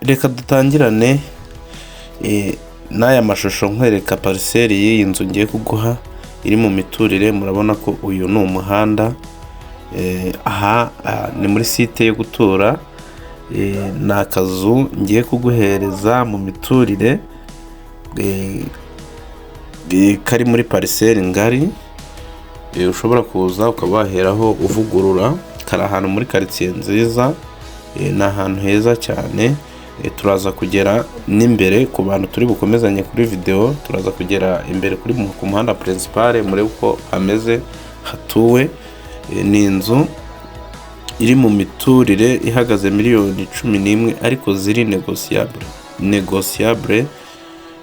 Reka dutangirane n'aya mashusho nkwereka parcelle y'iyi nzu ngiye kuguha iri mu miturire. Murabona ko uyu ni umuhanda, aha ni muri site yo gutura. Ni akazu ngiye kuguhereza mu miturire kari muri parcelle ngari, ushobora kuza ukaba waheraho uvugurura. Kari ahantu muri quartier nziza, ni ahantu heza cyane. Turaza kugera n'imbere ku bantu turi bukomezanye kuri video, turaza kugera imbere kuri ku muhanda principal murebe uko hameze hatuwe. Ni inzu iri mu miturire ihagaze miliyoni 11 ariko ziri negociable,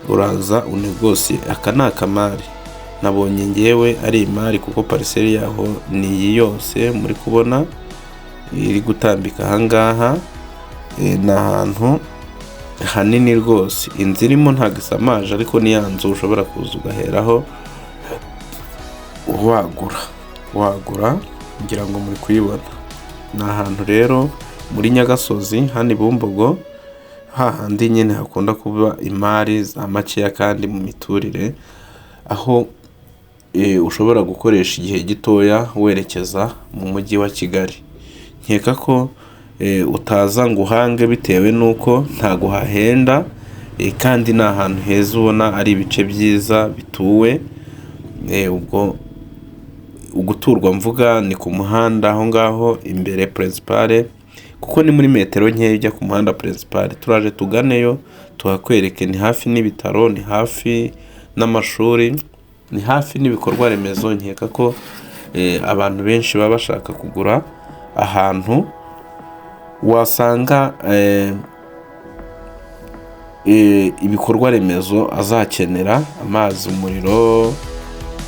uraza unegosie. Aka ni akamari nabonye ngewe ari imari, kuko parcelle yaho ni iyi yose muri kubona iri gutambika ahangaha. Ni ahantu hanini rwose. Inzu irimo ntabwo isamaje, ariko ni ya nzu ushobora kuza ugaheraho wagura ngira ngo muri kuyibona. Ni ahantu rero muri Nyagasozi, hano Bumbogo, hahandi nyine hakunda kuba imari za makeya kandi mu miturire, aho ushobora gukoresha igihe gitoya werekeza mu mujyi wa Kigali. Nkeka ko utaza ngo uhange bitewe nuko ntago hahenda, kandi ni ahantu heza ubona ari ibice byiza bituwe. Ubwo uguturwa mvuga ni ku muhanda aho ngaho imbere principal, kuko ni muri metero nke ujya ku muhanda principal. Turaje tuganeyo tuhakwereke. Ni hafi n'ibitaro, ni hafi n'amashuri, ni hafi n'ibikorwa remezo. Nkeka ko abantu benshi baba bashaka kugura ahantu wasanga ibikorwa remezo azakenera, amazi, umuriro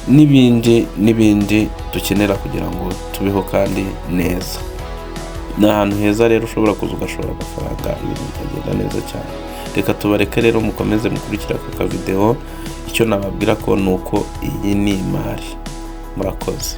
n'ibindi dukenera kugira ngo tubeho kandi neza. Ni ahantu heza rero ushobora kuza ugashora amafaranga, ibintu bikagenda neza cyane. Reka tubareke rero mukomeze mukurikira aka video. Icyo nababwira ko nuko iyi ni imari. Murakoze.